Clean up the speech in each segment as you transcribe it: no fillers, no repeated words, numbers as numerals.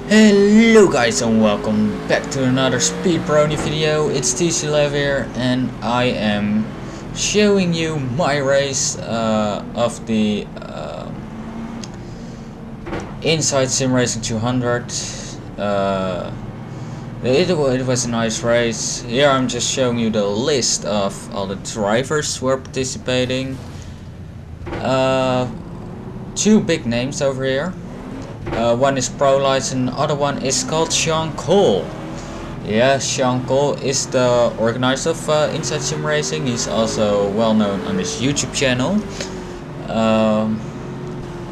Hello guys and welcome back to another SpeedBrony video. It's TCLF here and I am showing you my race of the Inside Sim Racing 200. It was a nice race. Here I'm just showing you the list of all the drivers who are participating. Two big names over here. One is Pro License, other one is called Shaun Cole. Yeah, Shaun Cole is the organizer of Inside Sim Racing. He's also well known on his YouTube channel.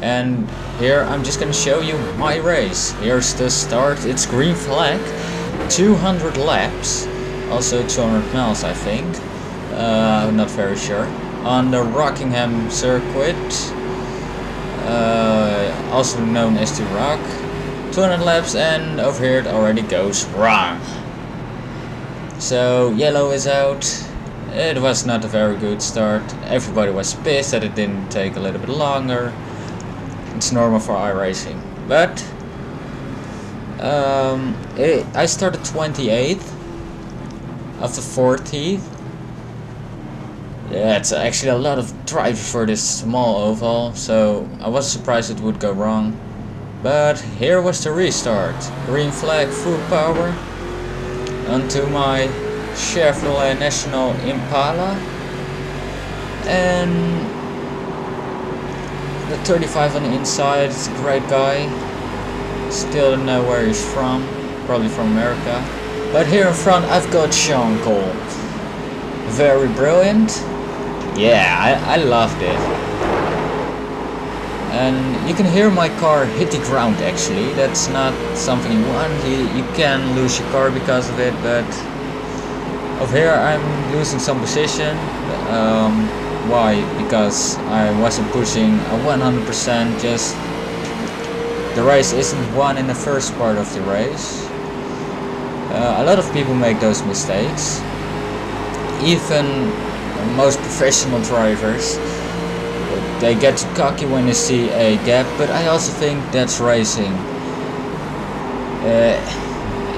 And here I'm just gonna show you my race. Here's the start. It's green flag, 200 laps, also 200 miles I think. Not very sure. On the Rockingham circuit. Also known as the Rock, 200 laps, and over here it already goes wrong. So yellow is out. It was not a very good start. Everybody was pissed that it didn't take a little bit longer. It's normal for iRacing, but I started 28th of the 40th. Yeah, it's actually a lot of drivers for this small oval, so I was surprised it would go wrong. But here was the restart. Green flag, full power onto my Chevrolet National Impala. And the 35 on the inside, it's a great guy. Still don't know where he's from, probably from America. But here in front I've got Shaun Cole. Very brilliant. Yeah, I loved it. And you can hear my car hit the ground actually. That's not something you want. You can lose your car because of it, but over here I'm losing some position. Why? Because I wasn't pushing a 100%, just the race isn't won in the first part of the race. A lot of people make those mistakes. Even most professional drivers, they get too cocky when they see a gap, but I also think that's racing.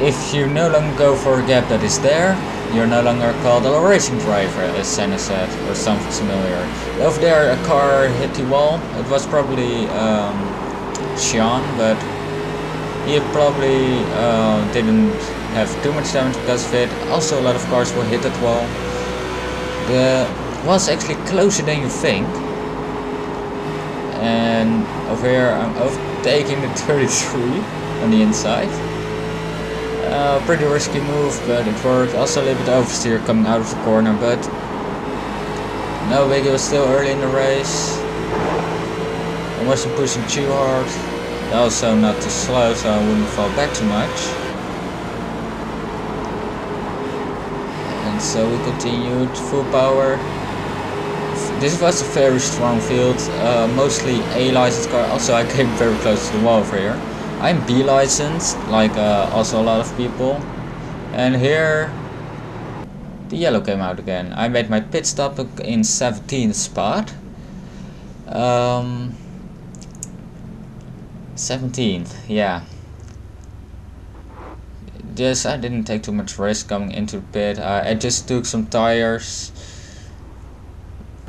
If you no longer go for a gap that is there, you're no longer called a racing driver, as Senna said, or something similar. Over there a car hit the wall. It was probably Shaun, but he probably didn't have too much damage because of it. Also a lot of cars will hit that wall. The was actually closer than you think, and over here I'm overtaking the 33 on the inside. Pretty risky move, but it worked. Also a little bit oversteer coming out of the corner, but no big. It was still early in the race. I wasn't pushing too hard, also not too slow, so I wouldn't fall back too much. So we continued full power. This was a very strong field, mostly A licensed car. Also I came very close to the wall over here. I'm B licensed, like also a lot of people. And here the yellow came out again. I made my pit stop in 17th spot. 17th, yeah. Yes, I didn't take too much risk coming into the pit. I just took some tires.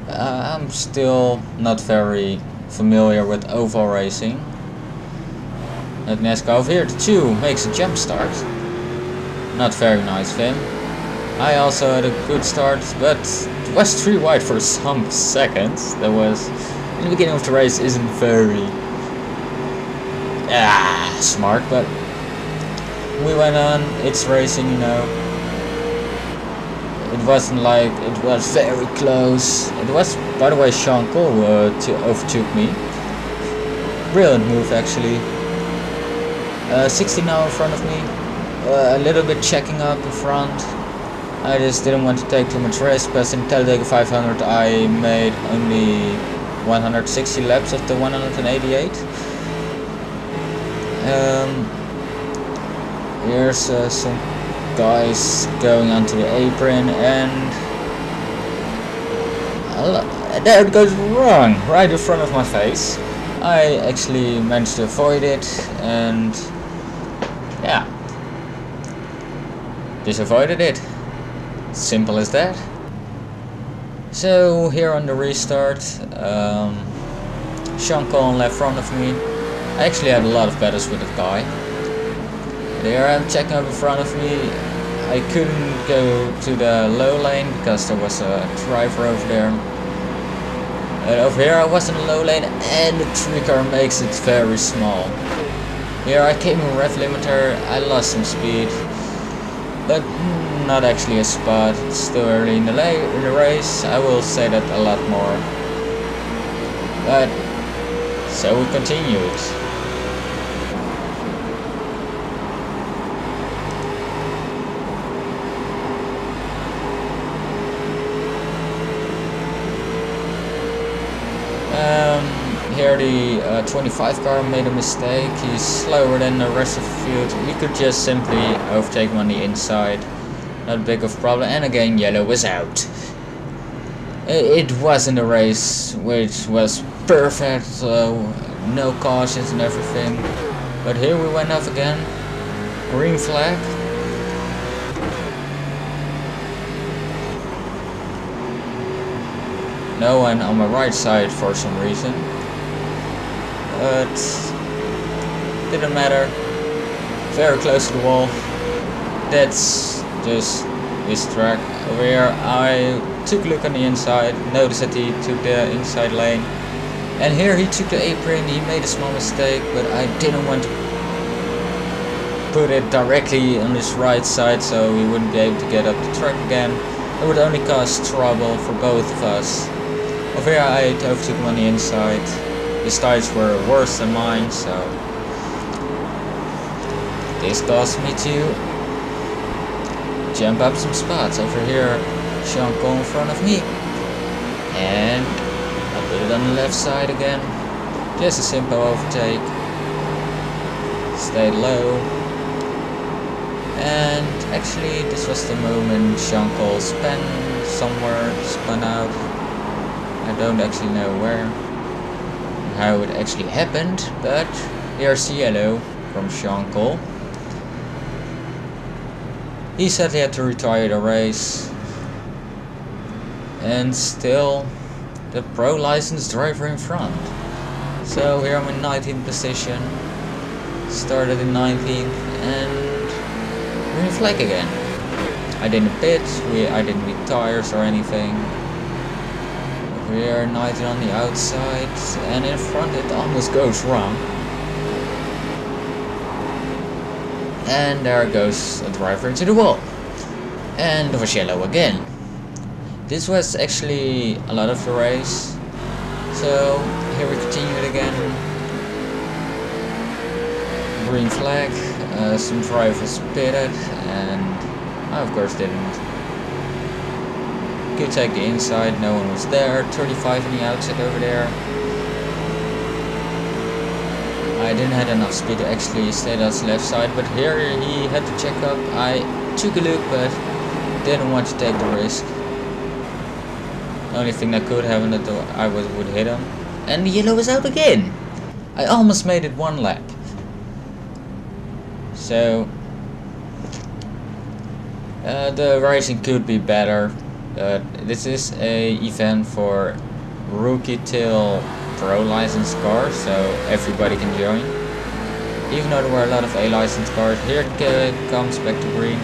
I'm still not very familiar with oval racing. Let me ask over here. The 2 makes a jump start. Not very nice of him. I also had a good start, but it was 3 wide for some seconds. That was in the beginning of the race isn't very smart, but we went on. It's racing, you know. It wasn't like it was very close. It was, by the way, Shaun Cole overtook me. Brilliant move actually. 60 now in front of me. A little bit checking up in front. I just didn't want to take too much risk, because in Talladega 500 I made only 160 laps of the 188. Here's some guys going onto the apron, and there it goes wrong, right in front of my face. I actually managed to avoid it, and yeah, just avoided it. Simple as that. So here on the restart, Shaun Cole on left front of me. I actually had a lot of battles with that guy. There I'm checking up in front of me. I couldn't go to the low lane because there was a driver over there. Over here I was in the low lane and the tree car makes it very small. Here I came in rev limiter, I lost some speed. But not actually a spot, it's still early in the race, I will say that a lot more. But, so we continued. Here the 25 car made a mistake. He's slower than the rest of the field. We could just simply overtake him on the inside. Not big of a problem. And again, yellow was out. It was in the race, which was perfect. No cautions and everything. But here we went off again. Green flag. No one on my right side for some reason. But didn't matter. Very close to the wall. That's just his track. Over here I took a look on the inside, noticed that he took the inside lane. And here he took the apron, he made a small mistake, but I didn't want to put it directly on his right side so he wouldn't be able to get up the track again. It would only cause trouble for both of us. Over here I overtook him on the inside. His tires were worse than mine, so this caused me to jump up some spots. Over here, Shaun Cole in front of me, and I put it on the left side again. Just a simple overtake. Stayed low, and actually this was the moment Shaun Cole spun out. I don't actually know where. How it actually happened, but here's the yellow from Shaun Cole. He said he had to retire the race, and still the pro licensed driver in front. So here I'm in 19th position, started in 19th, and green flag again. I didn't pit, I didn't need tires or anything. We are 19 on the outside, and in front it almost goes wrong. And there goes a driver into the wall. And it was yellow again. This was actually a lot of the race. So here we continued again. Green flag, some drivers pitted, and I of course didn't. Could take the inside, no one was there. 35 on the outside over there. I didn't have enough speed to actually stay on his left side, but here he had to check up. I took a look, but didn't want to take the risk. The only thing that could happen that I would hit him. And the yellow was out again. I almost made it one lap. So the racing could be better. This is a event for rookie till pro licensed cars, so everybody can join. Even though there were a lot of A licensed cars, here it comes back to green.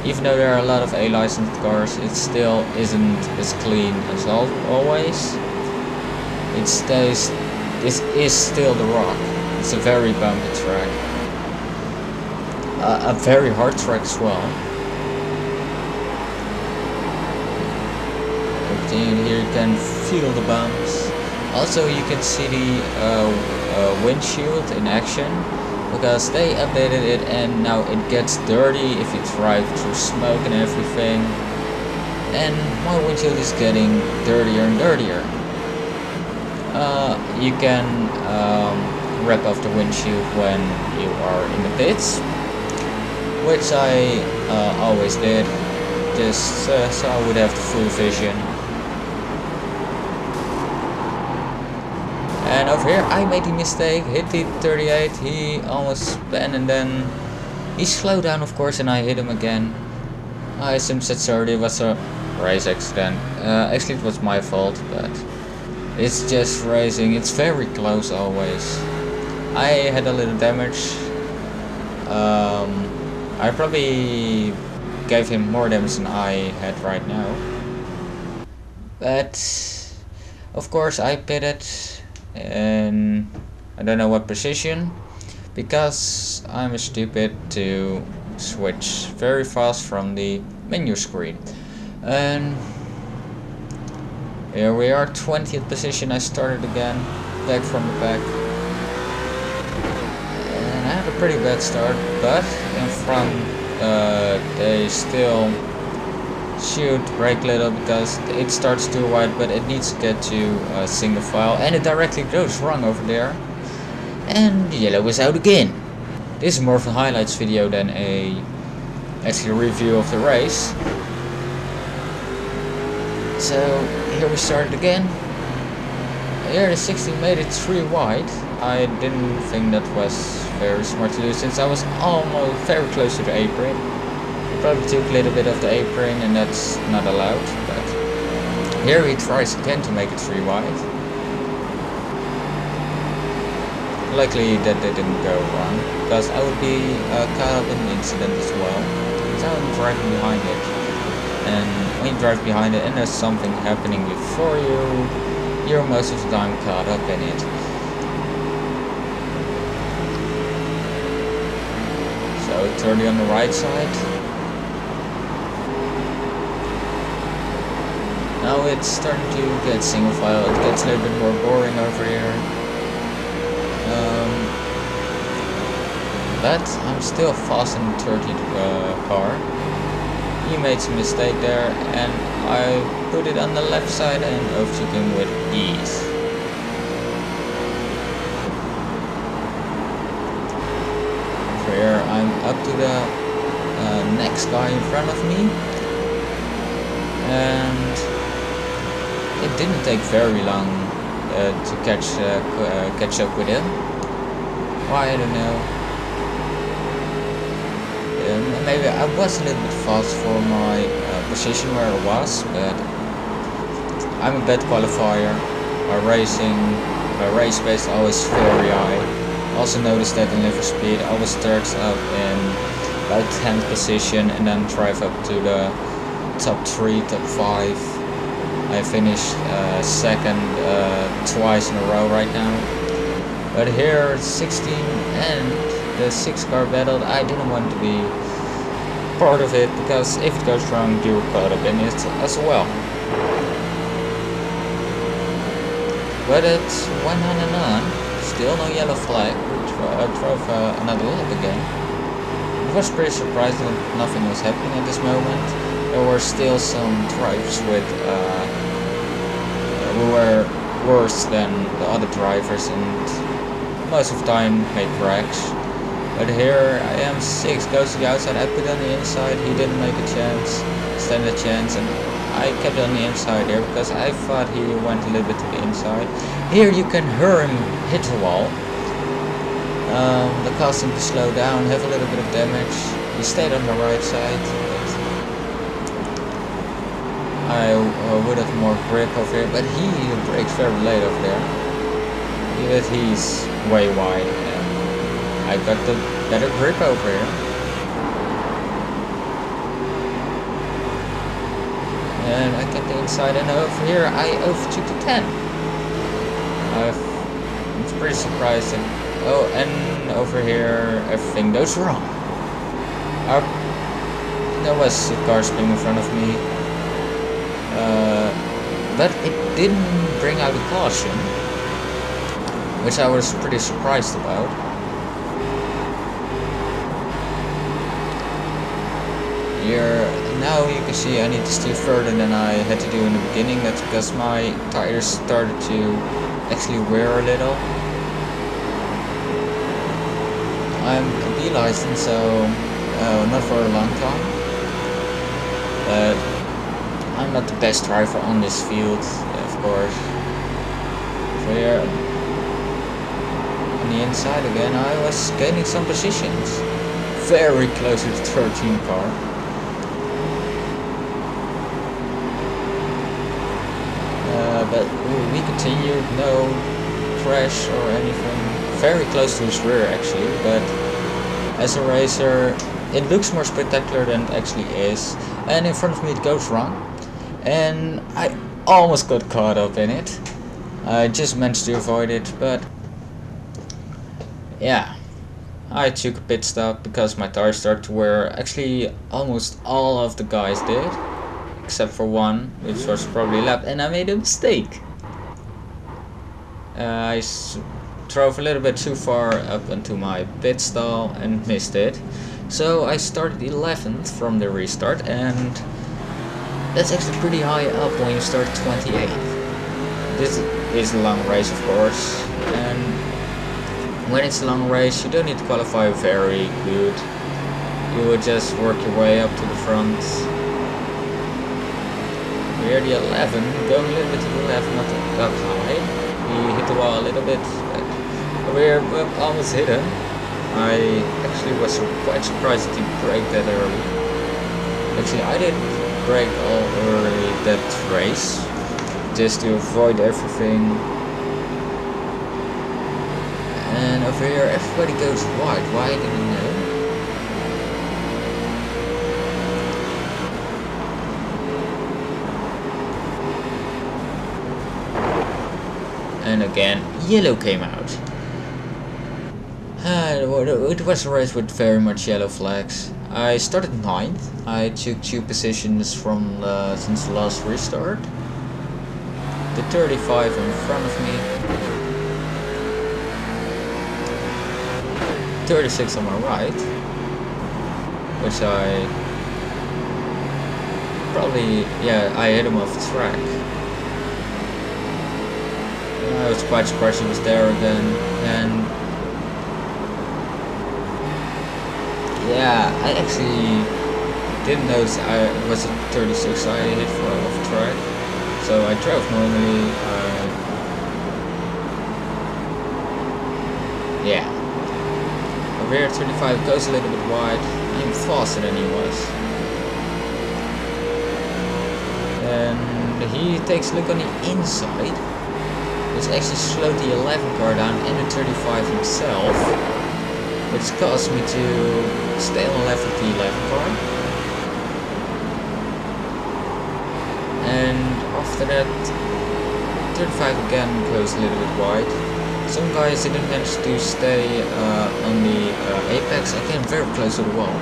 Even though there are a lot of A licensed cars, it still isn't as clean as always. It stays. This is still the rock. It's a very bumpy track. A very hard track as well. Here you can feel the bumps. Also you can see the windshield in action, because they updated it and now it gets dirty if you drive through smoke and everything. And my windshield is getting dirtier and dirtier. You can wrap off the windshield when you are in the pits, which I always did, just so I would have the full vision. And over here I made the mistake, hit the 38, he almost spun and then He slowed down, of course, and I hit him again. I assumed that sorry, it was a race accident. Actually, it was my fault, but it's just racing. It's very close always. I had a little damage. I probably gave him more damage than I had right now. But of course I pitted and I don't know what position, because I'm stupid to switch very fast from the menu screen. And here we are, 20th position. I started again, back from the back. And I had a pretty bad start, but in front they still should brake a little because it starts too wide, but it needs to get to single file, and it directly goes wrong over there. And yellow is out again. This is more of a highlights video than a actually review of the race. So here we started again. Here the 16 made it 3 wide. I didn't think that was very smart to do, since I was almost very close to the apron. Probably took a little bit of the apron, and that's not allowed. But here he tries again to make it 3 wide. Luckily that they didn't go wrong, because I would be caught up in an incident as well. So I'm driving behind it, and when you drive behind it and there's something happening before you, you're most of the time caught up in it. So 30 on the right side. Now it's starting to get single file. It gets a little bit more boring over here. But I'm still fast in the 30th car. He made some mistake there, and I put it on the left side and overtook him with ease. Over here I'm up to the next guy in front of me, and it didn't take very long to catch up with him. Why, I don't know. Maybe I was a little bit fast for my position where I was, but I'm a bad qualifier. My race pace always very high. Also noticed that in liver speed I was start up in about 10th position and then drive up to the top 3, top 5. I finished second twice in a row right now. But here 16 and the 6 car battle, I didn't want to be part of it, because if it goes wrong you're caught up in it as well. But it's 109, still no yellow flag. I drove another lap again. It was pretty surprising that nothing was happening at this moment. There were still some drivers with who were worse than the other drivers, and most of the time made wrecks. But here I am 6, goes to the outside, I put on the inside, he didn't make a chance, stand a chance, and I kept on the inside here because I thought he went a little bit to the inside. Here you can hear him hit the wall. That caused him to slow down, have a little bit of damage. He stayed on the right side. I would have more grip over here, but he brakes very late over there. But he's way wide. I got the better grip over here. And I get the inside, and over here I overtook the 10. I'm pretty surprised. Oh, and over here everything goes wrong. There was a car spinning in front of me. But it didn't bring out a caution, which I was pretty surprised about. Here, now you can see I need to steer further than I had to do in the beginning. That's because my tires started to actually wear a little. I'm a B license, so not for a long time. But I'm not the best driver on this field, of course. So here, on the inside again, I was gaining some positions. very close to the 13 car. But we continued, no crash or anything. Very close to his rear actually, but as a racer it looks more spectacular than it actually is. And in front of me it goes wrong, and I almost got caught up in it. I just managed to avoid it, but yeah, I took a pit stop because my tires started to wear. Actually almost all of the guys did, except for one, which was probably lapped, and I made a mistake. I drove a little bit too far up into my pit stall and missed it. So I started 11th from the restart, and that's actually pretty high up when you start 28th. This is a long race, of course, and when it's a long race you don't need to qualify very good. You will just work your way up to the front. We're the 11, going a little bit to the left, not that high. He hit the wall a little bit, but we're almost hit him. I actually was quite surprised that he braked that early. Actually, I didn't brake all early that race, just to avoid everything. And over here everybody goes wide. Why, I didn't know. And again, yellow came out. It was a race with very much yellow flags. I started 9th. I took 2 positions from since the last restart. The 35 in front of me. 36 on my right. Which I probably, yeah, I hit him off the track. I was quite surprised he was there again, and yeah, I actually didn't notice I was at 36, I hit off the track, so I drove normally. Yeah, over here 35 goes a little bit wide. I'm faster than he was, and he takes a look on the inside. Which actually slowed the 11 car down and the 35 himself, which caused me to stay on the left of the 11 car. And after that, 35 again goes a little bit wide. Some guys didn't manage to stay on the apex. I came very close to the wall.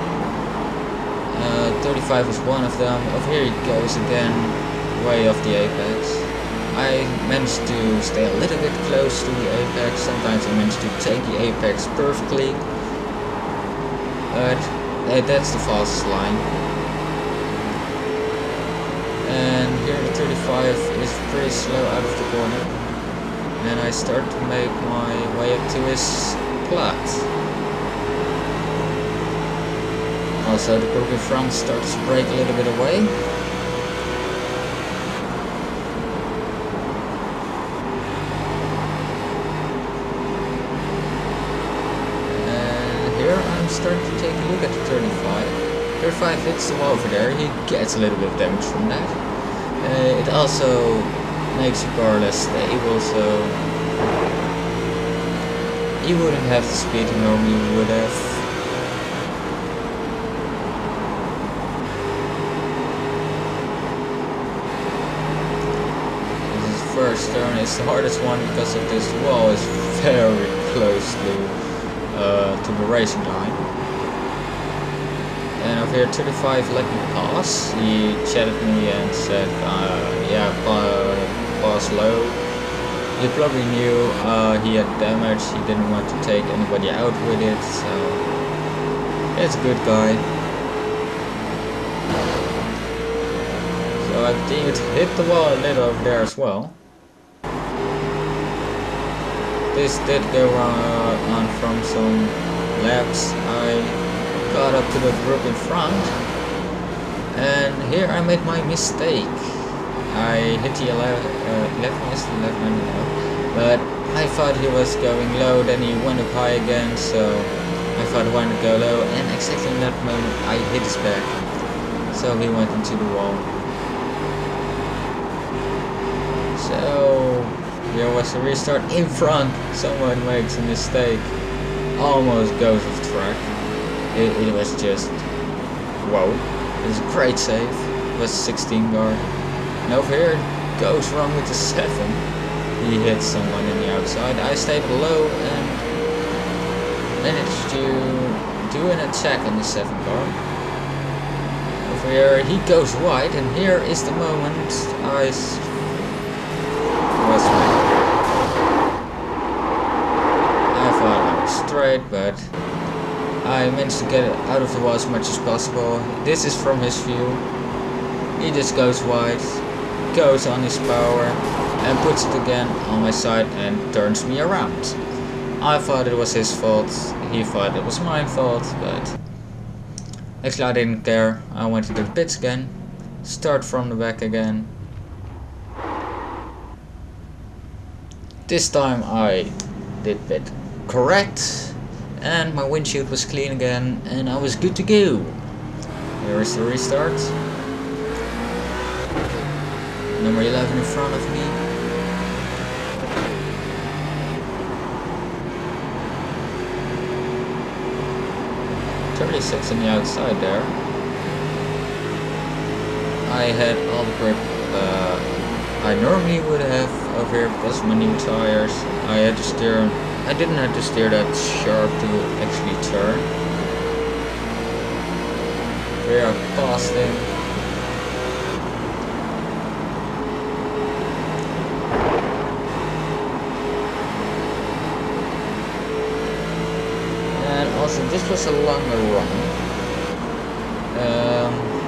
35 is one of them. Over here he goes again, way off the apex. I managed to stay a little bit close to the apex. Sometimes I managed to take the apex perfectly, but that's the fastest line. And here the 35 is pretty slow out of the corner, and I start to make my way up to his plat. Also the group in front starts to break a little bit away. Starting to take a look at the 35. 35 hits the wall over there. He gets a little bit of damage from that. It also makes your car less stable, so he wouldn't have the speed he normally would have. This first turn is the hardest one because of this wall is very close to the racing line. And over here 35 let me pass. He chatted me and said yeah, pass low. He probably knew he had damage. He didn't want to take anybody out with it, so it's a good guy. So I continued to hit the wall a little over there as well. This did go on from some laps. I got up to the group in front, and here I made my mistake. I hit the 11, is the 11, I don't know, but I thought he was going low, then he went up high again, so I thought I wanted to go low, and exactly in that moment I hit his back. So he went into the wall. So there was a restart in front. Someone makes a mistake. Almost goes off track. It was just, whoa. It was a great save. It was 16 guard. And over here it goes wrong with the 7. He hit someone in the outside. I stayed below and managed to do an attack on the 7 car. Over here he goes wide, and here is the moment I thought I was straight, but I managed to get out of the wall as much as possible. This is from his view. He just goes wide, goes on his power, and puts it again on my side and turns me around. I thought it was his fault, he thought it was my fault, but actually I didn't care. I went into the pits again, start from the back again. This time I did it correct, and my windshield was clean again, and I was good to go. Here is the restart. Number 11 in front of me. .36 on the outside there. I had all the grip I normally would have over here because of my new tires. I didn't have to steer that sharp to actually turn. Here I passed him. And also this was a longer run.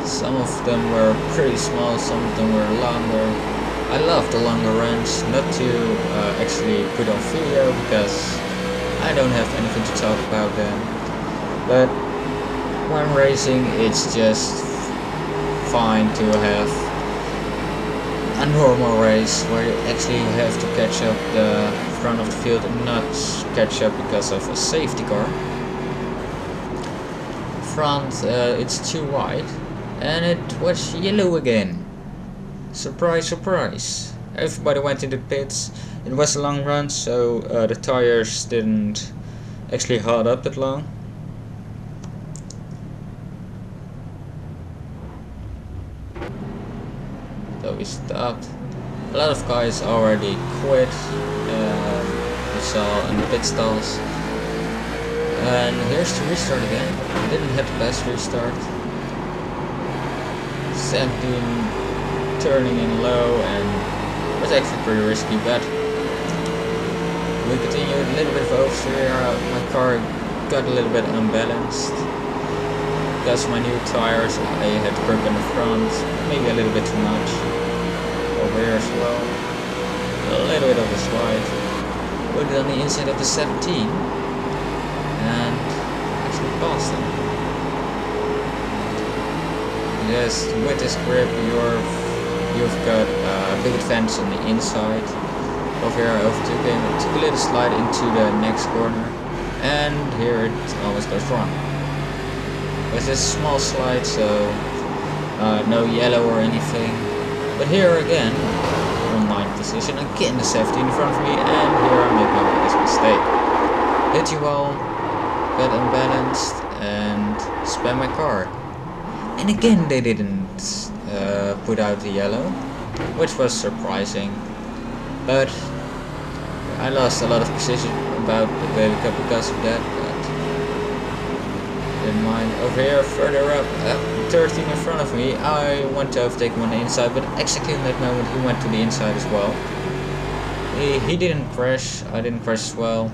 Some of them were pretty small, some of them were longer. I love the longer runs, not to actually put on video because I don't have anything to talk about them. But when racing, it's just fine to have a normal race where you actually have to catch up the front of the field and not catch up because of a safety car. Front, it's too wide, and it was yellow again. Surprise, surprise. Everybody went into pits. It was a long run, so the tires didn't actually hold up that long. So we stopped. A lot of guys already quit. We saw in the pit stalls. And here's the restart again. Didn't have the best restart. 17 turning in low, and it was actually pretty risky, but we continued a little bit of oversteer. My car got a little bit unbalanced because of my new tires. I had grip in the front, maybe a little bit too much. Over here as well, a little bit of a slide. Put it on the inside of the 17 and actually passed them. Yes, with this grip you've got a big advantage on the inside. Over here I overtook him, took a little slide into the next corner, and here it almost goes wrong. It was a small slide, so no yellow or anything. But here again, on 9th position, again the safety in front of me, and here I made my biggest mistake. Hit you all, got unbalanced, and spam my car. And again they didn't put out the yellow, which was surprising, but I lost a lot of position about the Baby Cup because of that, but didn't mind. Over here, further up, 13 in front of me, I went to overtake him on the inside, but exactly in that moment he went to the inside as well. He didn't crash, I didn't crash as well.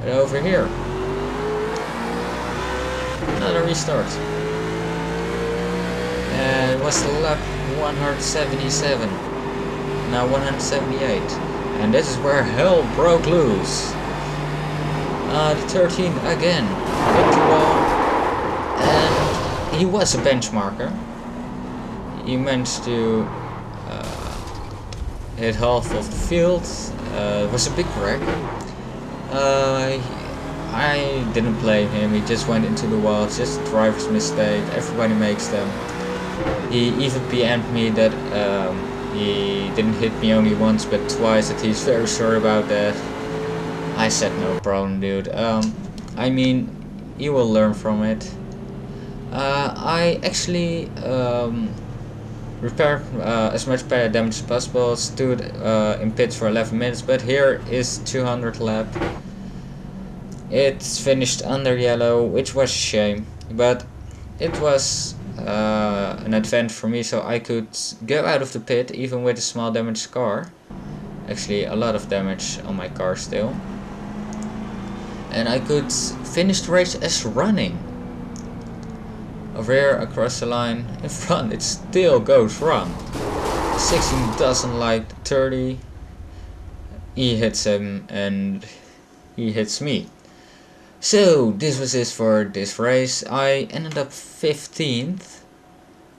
And over here, another restart. And it was lap 177, now 178, and this is where hell broke loose. The 13 again, hit the wall, and he was a benchmarker. He managed to hit half of the field. It was a big wreck. I didn't blame him. He just went into the wall. It's just a driver's mistake. Everybody makes them. He even PM'd me that he didn't hit me only once but twice, that he's very sorry about that. I said no problem, dude. I mean, you will learn from it. I actually repaired as much damage as possible, stood in pits for 11 minutes, but here is 200 lap. It's finished under yellow, which was a shame, but it was an advantage for me, so I could go out of the pit even with a small damaged car. Actually a lot of damage on my car still. And I could finish the race as running. Over here across the line in front it still goes wrong. 16 doesn't like 30. He hits him and he hits me. So this was it for this race. I ended up 15th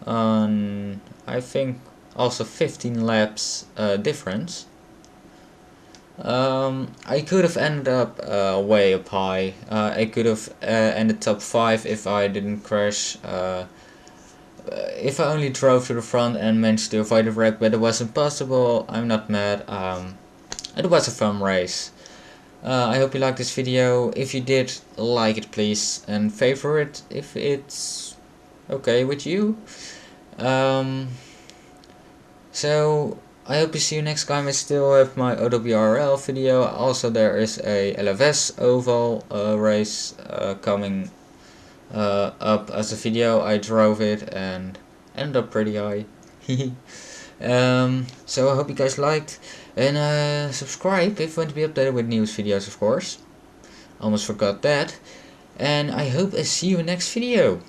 on, I think, also 15 laps difference. I could have ended up way up high. I could have ended top 5 if I didn't crash. If I only drove to the front and managed to avoid a wreck, but it wasn't possible. I'm not mad. It was a fun race. I hope you liked this video. If you did, like it please, and favorite if it's okay with you. So I hope to see you next time. I still have my OWRL video. Also there is a LFS oval race coming up as a video. I drove it and ended up pretty high. So I hope you guys liked, and subscribe if you want to be updated with news videos, of course. Almost forgot that. And I hope I see you in the next video.